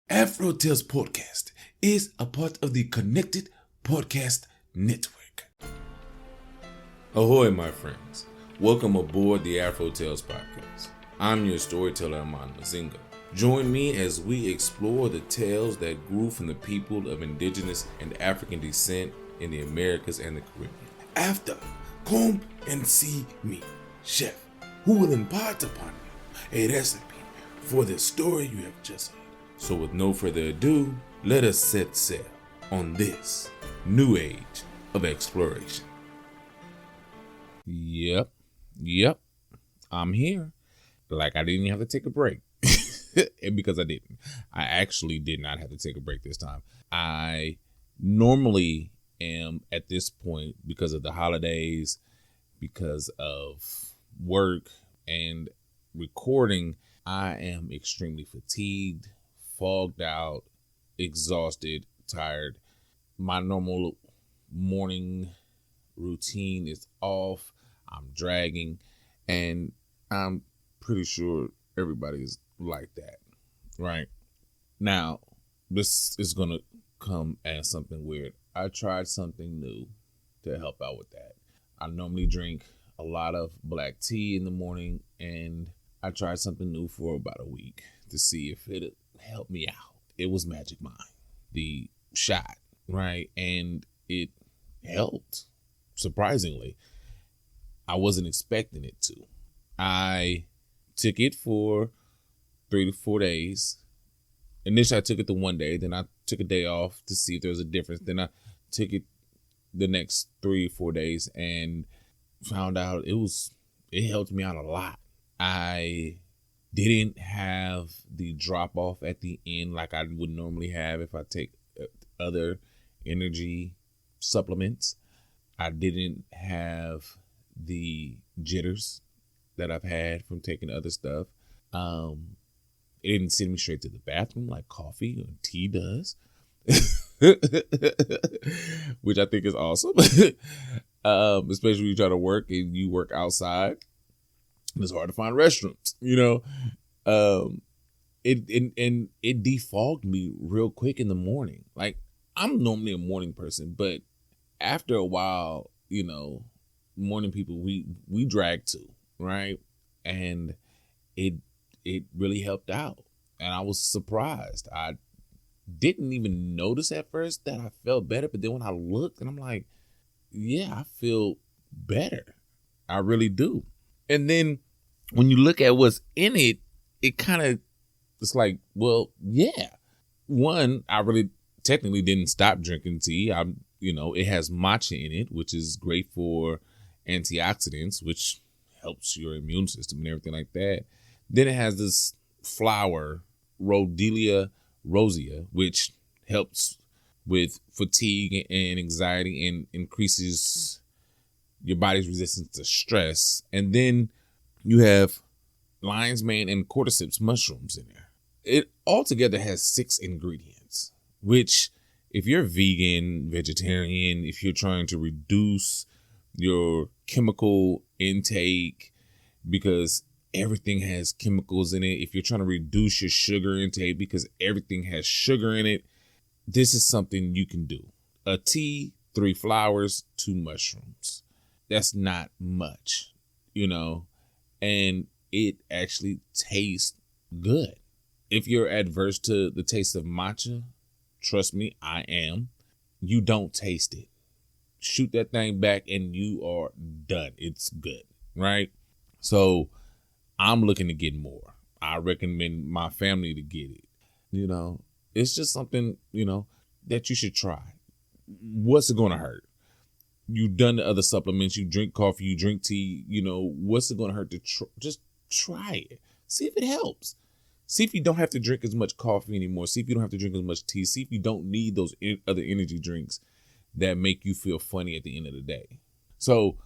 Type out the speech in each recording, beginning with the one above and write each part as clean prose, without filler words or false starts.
AfroTales Podcast is a part of the Connected Podcast Network. Ahoy, my friends. Welcome aboard the AfroTales Podcast. I'm your storyteller, Amon Mazinga. Join me as we explore the tales that grew from the people of indigenous and African descent in the Americas and the Caribbean. After, come and see me, chef, who will impart upon you a recipe for the story you have just heard. So with no further ado, let us set sail on this new age of exploration. Yep, I'm here. Like I didn't have to take a break. And because I didn't. I actually did not have to take a break this time. I normally am at this point, because of the holidays, because of work and recording, I am extremely fatigued, fogged out, exhausted, tired. My normal morning routine is off. I'm dragging, and I'm pretty sure everybody is like that, right? Now, this is going to come as something weird. I tried something new to help out with that. I normally drink a lot of black tea in the morning, and I tried something new for about a week to see if it helped me out. It was Magic Mind, the shot, right? And it helped, surprisingly. I wasn't expecting it to. I took it for 3 to 4 days. Initially, I took it the one day. Then I took a day off to see if there was a difference. Then I took it the next 3 or 4 days and found out it helped me out a lot. I didn't have the drop off at the end like I would normally have if I take other energy supplements. I didn't have the jitters that I've had from taking other stuff. It didn't send me straight to the bathroom like coffee or tea does, which I think is awesome. Especially when you try to work and you work outside. It's hard to find restrooms, you know. It defogged me real quick in the morning. Like, I'm normally a morning person, but after a while, you know, morning people we drag too, right? And it really helped out, and I was surprised. I didn't even notice at first that I felt better, but then when I looked, and I'm like, yeah, I feel better. I really do. And then when you look at what's in it, it kind of, it's like, well, yeah. One, I really technically didn't stop drinking tea. It has matcha in it, which is great for antioxidants, which helps your immune system and everything like that. Then it has this flower, Rhodelia rosea, which helps with fatigue and anxiety and increases your body's resistance to stress. And then you have lion's mane and cordyceps mushrooms in there. It altogether has 6 ingredients, which if you're vegan, vegetarian, if you're trying to reduce your chemical intake, because everything has chemicals in it, if you're trying to reduce your sugar intake because everything has sugar in it, this is something you can do. A tea, 3 flowers, 2 mushrooms. That's not much, you know, and it actually tastes good. If you're adverse to the taste of matcha, trust me, I am. You don't taste it. Shoot that thing back and you are done. It's good, right? So I'm looking to get more. I recommend my family to get it. You know, it's just something, you know, that you should try. What's it going to hurt? You've done the other supplements. You drink coffee, you drink tea. You know, what's it going to hurt to just try it? See if it helps. See if you don't have to drink as much coffee anymore. See if you don't have to drink as much tea. See if you don't need those other energy drinks that make you feel funny at the end of the day. So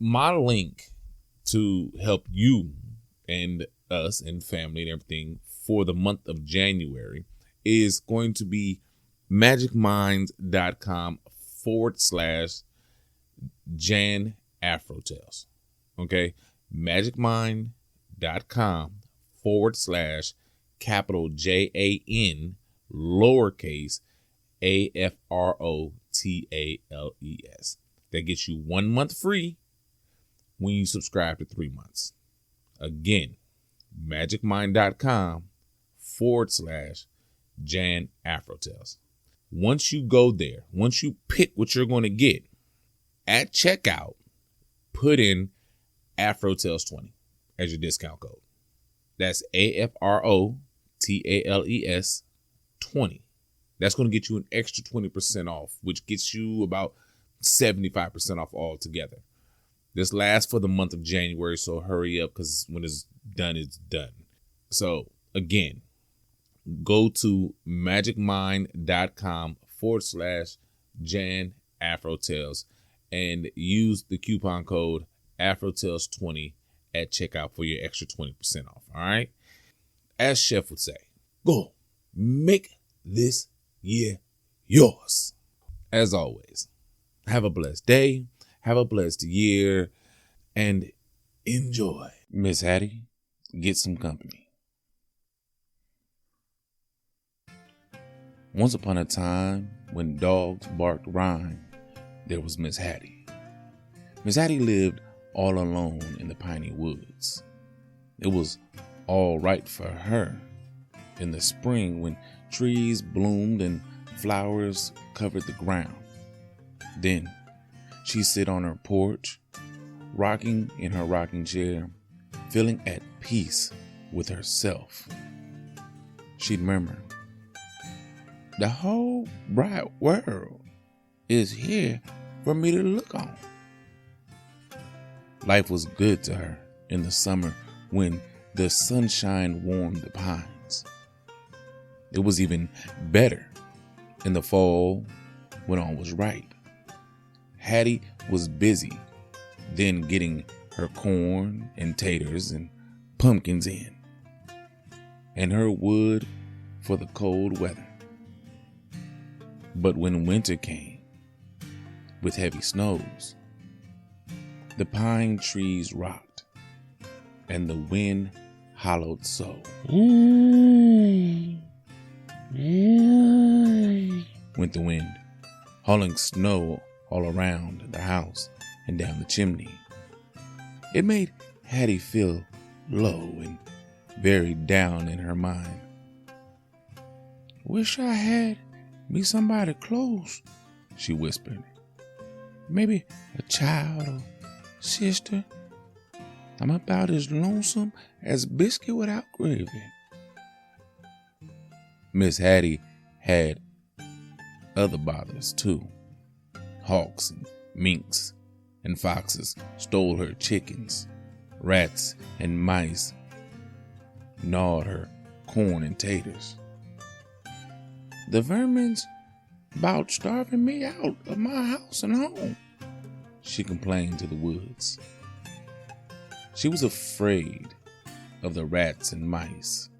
my link to help you and us and family and everything for the month of January is going to be magicminds.com/Jan AfroTales. Okay. magicmind.com/JAN lowercase AfroTales. That gets you 1 month free when you subscribe to 3 months. Again, magicmind.com/Jan AfroTales. Once you go there, once you pick what you're going to get, at checkout, put in AfroTales20 as your discount code. That's AfroTales 20. That's going to get you an extra 20% off, which gets you about 75% off altogether. This lasts for the month of January, so hurry up, because when it's done, it's done. So again, go to magicmind.com/Jan AfroTales and use the coupon code AfroTales20 at checkout for your extra 20% off. All right. As Chef would say, go make this year yours. As always, have a blessed day, have a blessed year, and enjoy. Mz Hattie, get some company. Once upon a time, when dogs barked rhyme, there was Mz Hattie. Mz Hattie lived all alone in the piney woods. It was all right for her in the spring when trees bloomed and flowers covered the ground. Then she'd sit on her porch, rocking in her rocking chair, feeling at peace with herself. She'd murmur, "The whole bright world is here for me to look on." Life was good to her in the summer when the sunshine warmed the pines. It was even better in the fall when all was right. Hattie was busy then getting her corn and taters and pumpkins in, and her wood for the cold weather. But when winter came with heavy snows, the pine trees rocked and the wind hollowed so. Went the wind, hauling snow all around the house and down the chimney. It made Hattie feel low and very down in her mind. "Wish I had me somebody close," she whispered. "Maybe a child or sister. I'm about as lonesome as biscuit without gravy." Mz Hattie had other bothers too. Hawks and minks and foxes stole her chickens. Rats and mice gnawed her corn and taters. "The vermin's about starving me out of my house and home," she complained to the woods. She was afraid of the rats and mice,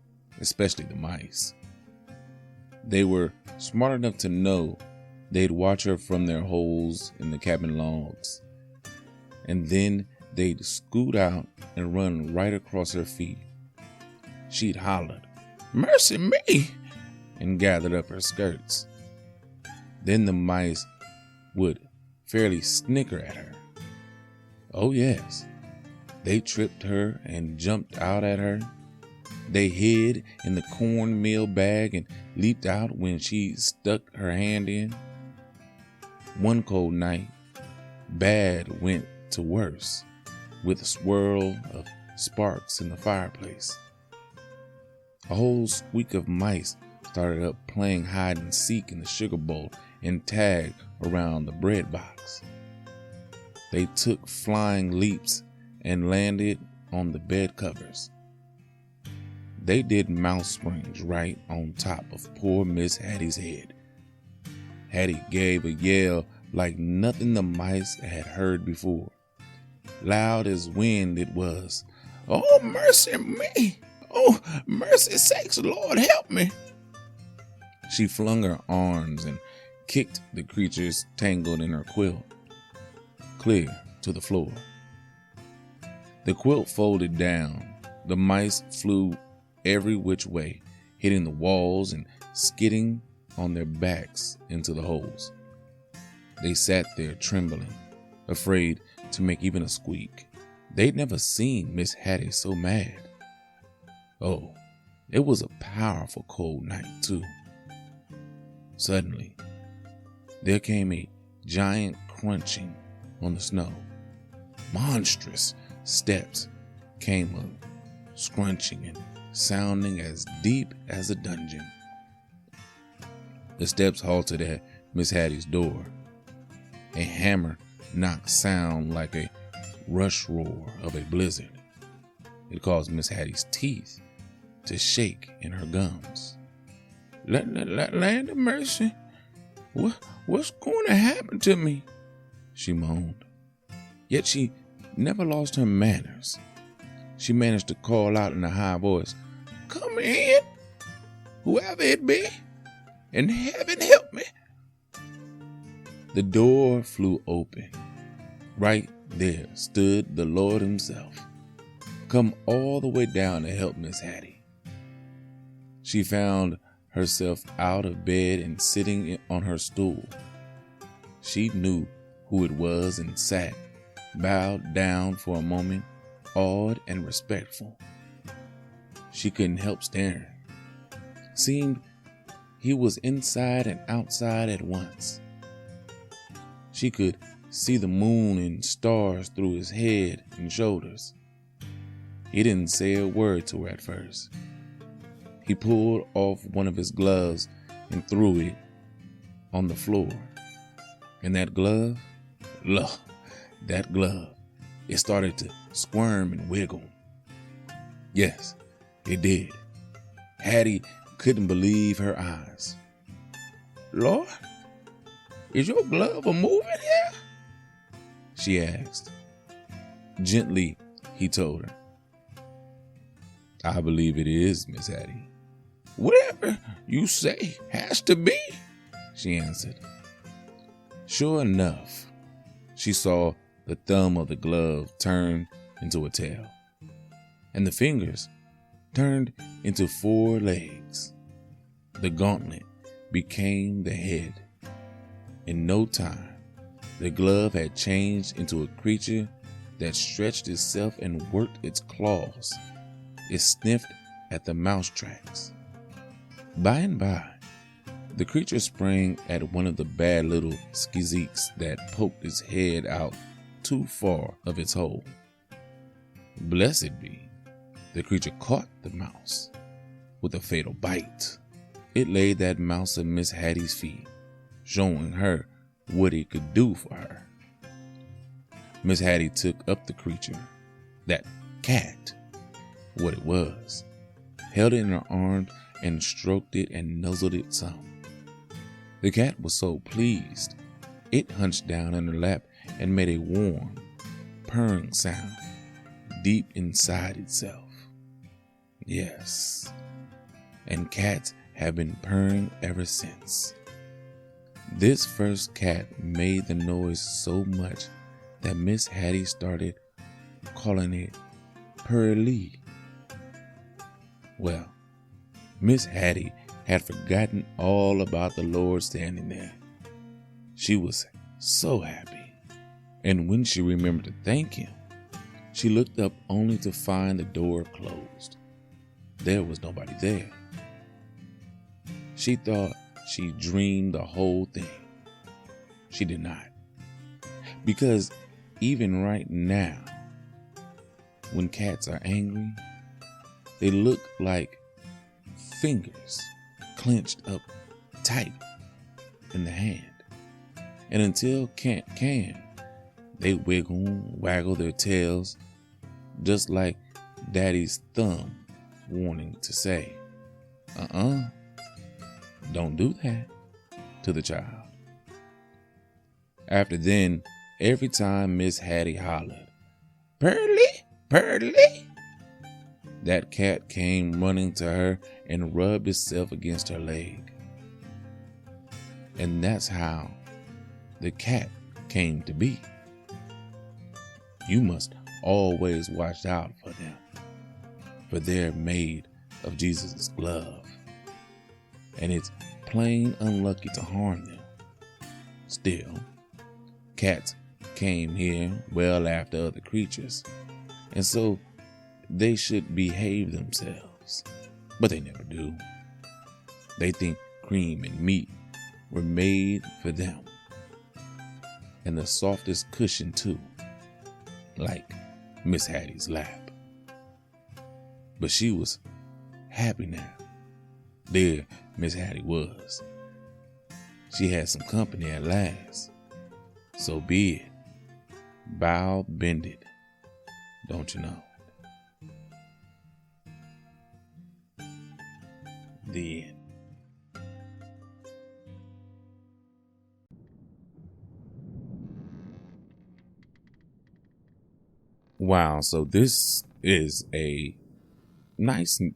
especially the mice. They were smart enough to know they'd watch her from their holes in the cabin logs, and then they'd scoot out and run right across her feet. She'd hollered, "Mercy me!" and gathered up her skirts. Then the mice would fairly snicker at her. Oh yes, they tripped her and jumped out at her. They hid in the cornmeal bag and leaped out when she stuck her hand in. One cold night, bad went to worse, with a swirl of sparks in the fireplace. A whole squeak of mice started up playing hide and seek in the sugar bowl and tag around the bread box. They took flying leaps and landed on the bed covers. They did mouse springs right on top of poor Mz Hattie's head. Hattie gave a yell like nothing the mice had heard before. Loud as wind it was. "Oh, mercy me! Oh, mercy sakes, Lord help me!" She flung her arms and kicked the creatures tangled in her quilt clear to the floor. The quilt folded down. The mice flew every which way, hitting the walls and skidding on their backs into the holes. They sat there trembling, afraid to make even a squeak. They'd never seen Mz Hattie so mad. Oh, it was a powerful cold night, too. Suddenly, there came a giant crunching on the snow. Monstrous steps came up, scrunching and sounding as deep as a dungeon. The steps halted at Mz Hattie's door. A hammer knocked sound like a rush roar of a blizzard. It caused Mz Hattie's teeth to shake in her gums. Land of mercy, what's going to happen to me? She moaned. Yet she never lost her manners. She managed to call out in a high voice, "Come in, whoever it be, and heaven help me." The door flew open. Right there stood the Lord himself, come all the way down to help Mz Hattie. She found herself out of bed and sitting on her stool. She knew who it was and sat, bowed down for a moment, awed and respectful. She couldn't help staring. Seemed he was inside and outside at once. She could see the moon and stars through his head and shoulders. He didn't say a word to her at first. He pulled off one of his gloves and threw it on the floor. And that glove, it started to squirm and wiggle. Yes, it did. Hattie couldn't believe her eyes. "Lord, is your glove a-moving here?" she asked. Gently, he told her. "I believe it is, Mz Hattie." "Whatever you say has to be," she answered. Sure enough, she saw the thumb of the glove turn into a tail, and the fingers turned into 4 legs. The gauntlet became the head. In no time, the glove had changed into a creature that stretched itself and worked its claws. It sniffed at the mouse tracks. By and by, the creature sprang at one of the bad little skeezicks that poked its head out too far of its hole. Blessed be, the creature caught the mouse with a fatal bite. It laid that mouse at Mz Hattie's feet, showing her what it could do for her. Mz Hattie took up the creature, that cat, what it was, held it in her arms and stroked it and nuzzled it some. The cat was so pleased, it hunched down in her lap and made a warm, purring sound deep inside itself. Yes, and cats have been purring ever since. This first cat made the noise so much that Mz Hattie started calling it Purrlee. Well, Mz Hattie had forgotten all about the Lord standing there. She was so happy, and when she remembered to thank him, she looked up only to find the door closed. There was nobody there. She thought she dreamed the whole thing. She did not. Because even right now, when cats are angry, they look like fingers clenched up tight in the hand. And until cat can, they waggle their tails, just like daddy's thumb warning to say, don't do that to the child. After then, every time Mz Hattie hollered, "Purrlee, Purrlee," that cat came running to her and rubbed itself against her leg. And that's how the cat came to be. You must always watch out for them, for they're made of Jesus' glove. and it's plain unlucky to harm them. Still, cats came here well after other creatures, and so they should behave themselves, but they never do. They think cream and meat were made for them, and the softest cushion too, like Mz Hattie's lap. But she was happy now. There Mz Hattie was. She had some company at last. So be it. Bow bended, don't you know? The end. Wow, so this is a nice and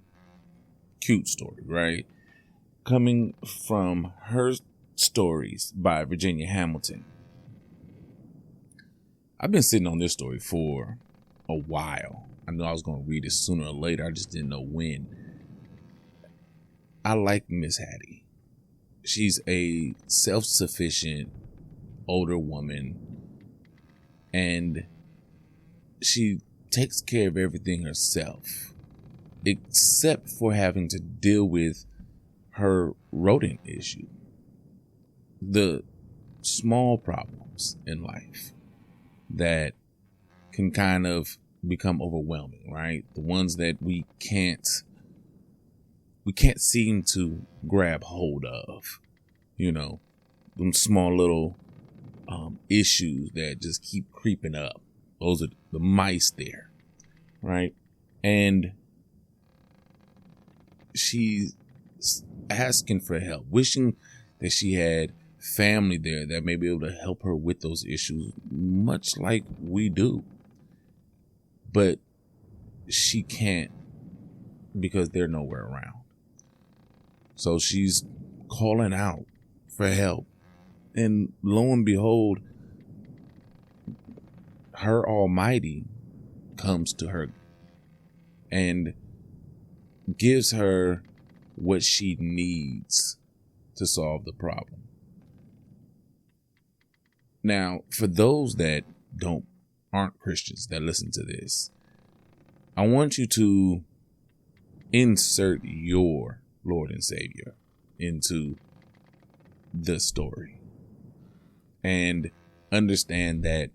cute story, right? Coming from Her Stories by Virginia Hamilton. I've been sitting on this story for a while. I knew I was going to read it sooner or later. I just didn't know when. I like Mz Hattie. She's a self-sufficient older woman, and she takes care of everything herself, except for having to deal with her rodent issue. The small problems in life that can kind of become overwhelming, right? The ones that we can't seem to grab hold of, them small little issues that just keep creeping up. Those are the mice there, right? And she's asking for help, wishing that she had family there that may be able to help her with those issues, much like we do. But she can't, because they're nowhere around. So she's calling out for help. And lo and behold, her Almighty comes to her and gives her what she needs to solve the problem. Now, for those that aren't Christians that listen to this, I want you to insert your Lord and Savior into the story and understand that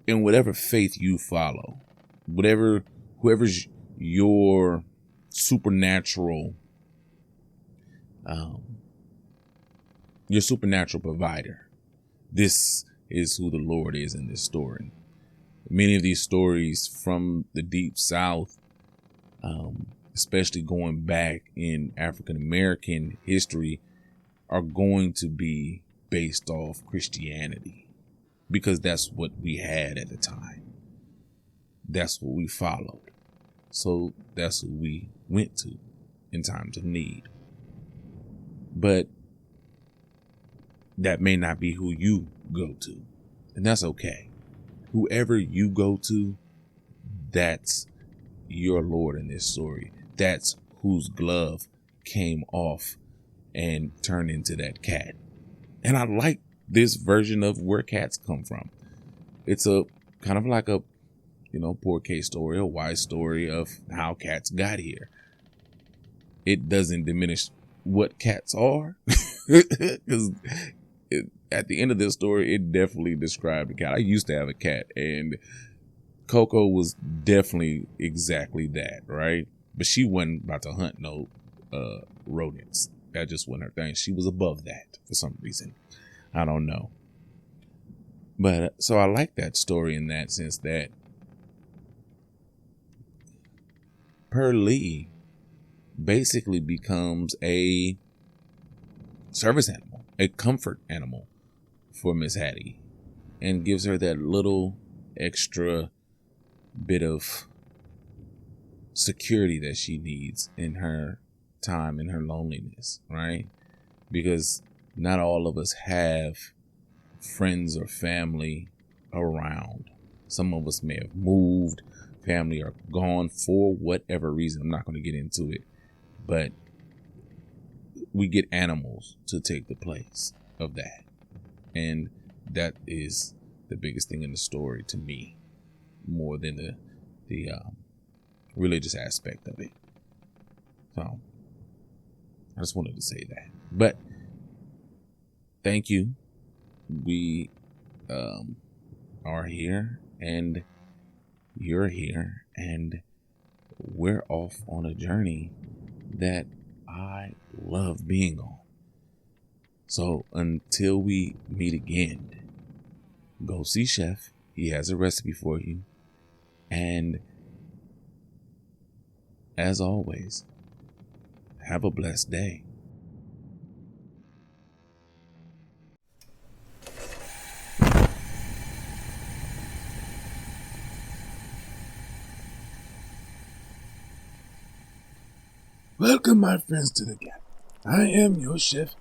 in whatever faith you follow, whoever's your supernatural provider, this is who the Lord is in this story. Many of these stories from the Deep South, especially going back in African American history, are going to be based off Christianity, because that's what we had at the time. That's what we followed. So that's who we went to in times of need. But that may not be who you go to, and that's okay. Whoever you go to, that's your Lord in this story. That's whose glove came off and turned into that cat. And I like this version of where cats come from. It's a kind of like a, poor case story, a wise story of how cats got here. It doesn't diminish what cats are, because at the end of this story, it definitely described a cat. I used to have a cat, and Coco was definitely exactly that, right? But she wasn't about to hunt no rodents. That just wasn't her thing. She was above that for some reason. I don't know. But so I like that story in that sense that Pearlie basically becomes a service animal, a comfort animal for Mz Hattie, and gives her that little extra bit of security that she needs in her time, in her loneliness, right? Because not all of us have friends or family around. Some of us may have moved, family are gone for whatever reason. I'm not going to get into it, but we get animals to take the place of that. And that is the biggest thing in the story to me, more than the religious aspect of it. So I just wanted to say that. But thank you. We are here, and you're here, and we're off on a journey that I love being on. So until we meet again, go see Chef. He has a recipe for you. And as always, have a blessed day. Welcome, my friends, to the Galley. I am your chef,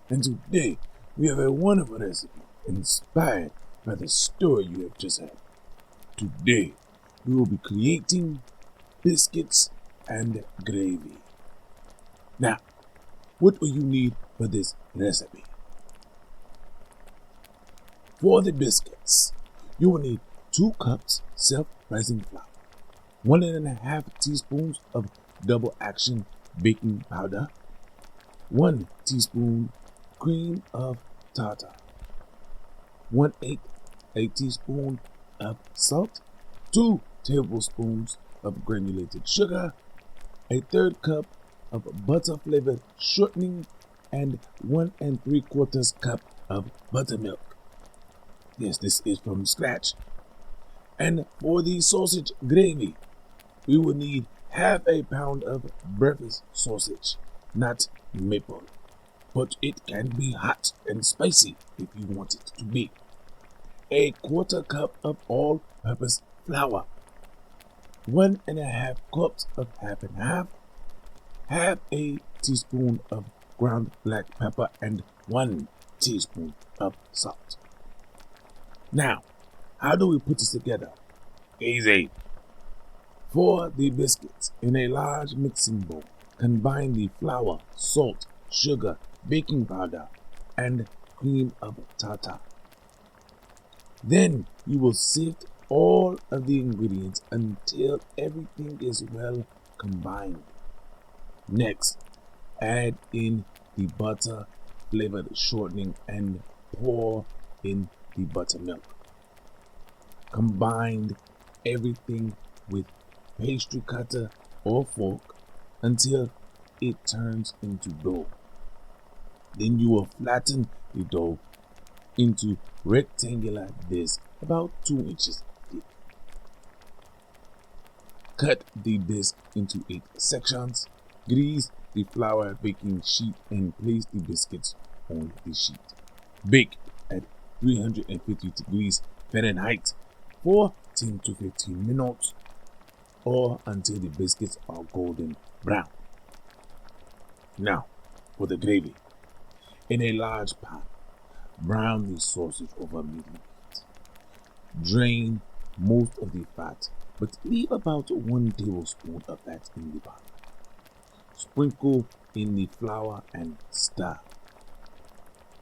and today we have a wonderful recipe inspired by the story you have just heard. Today we will be creating biscuits and gravy. Now, what will you need for this recipe? For the biscuits, you will need 2 cups self-rising flour, 1.5 teaspoons of double action baking powder, 1 teaspoon cream of tartar, 1/8 a teaspoon of salt, 2 tablespoons of granulated sugar, a 1/3 cup of butter flavored shortening, and 1 3/4 cup of buttermilk. Yes, this is from scratch. And for the sausage gravy, we will need 1/2 pound of breakfast sausage, not maple, but it can be hot and spicy if you want it to be. 1/4 cup of all-purpose flour, 1.5 cups of half and half, 1/2 teaspoon of ground black pepper, and 1 teaspoon of salt. Now, how do we put this together? Easy. For the biscuits, in a large mixing bowl, combine the flour, salt, sugar, baking powder, and cream of tartar. Then you will sift all of the ingredients until everything is well combined. Next, add in the butter flavored shortening and pour in the buttermilk. Combine everything with pastry cutter or fork until it turns into dough. Then you will flatten the dough into rectangular discs about 2 inches thick. Cut the disc into 8 sections. Grease the flour baking sheet and place the biscuits on the sheet. Bake at 350 degrees Fahrenheit for 10 to 15 minutes, or until the biscuits are golden brown. Now, for the gravy. In a large pan, brown the sausage over medium heat. Drain most of the fat, but leave about 1 tablespoon of that in the pan. Sprinkle in the flour and stir.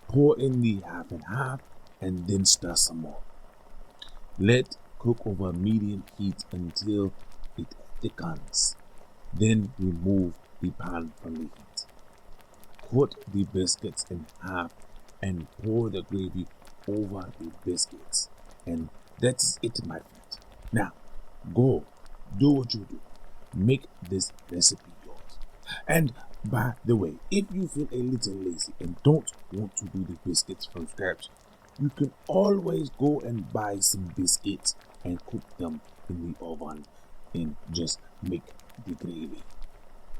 Pour in the half and half and then stir some more. Let cook over medium heat until it thickens. Then remove the pan from the heat. Cut the biscuits in half and pour the gravy over the biscuits. And that's it, my friend. Now, go do what you do. Make this recipe yours. And by the way, if you feel a little lazy and don't want to do the biscuits from scratch, you can always go and buy some biscuits and cook them in the oven and just make the gravy.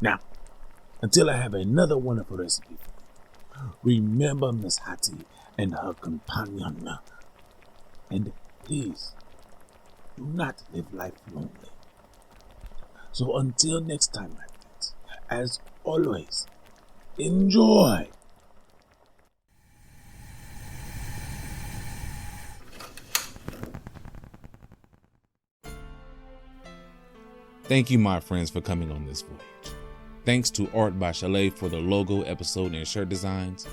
Now, until I have another wonderful recipe for you, remember Mz Hattie and her companion. And please, do not live life lonely. So until next time, my friends, as always, enjoy. Thank you, my friends, for coming on this voyage. Thanks to Art by Chalet for the logo, episode, and shirt designs.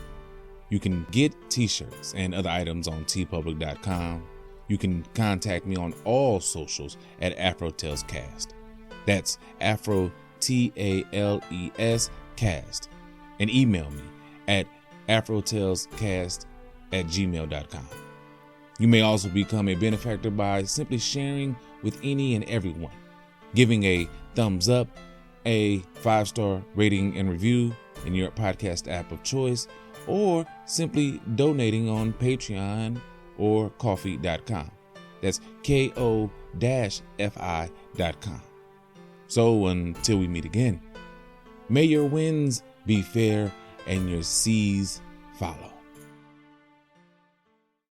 You can get t-shirts and other items on tpublic.com. You can contact me on all socials at AfroTalesCast. That's AfroTales Cast. And email me at AfroTalesCast@gmail.com. You may also become a benefactor by simply sharing with any and everyone, giving a thumbs up, a 5-star rating and review in your podcast app of choice, or simply donating on Patreon or Ko-fi.com. That's ko-fi.com. So until we meet again, may your winds be fair and your seas follow.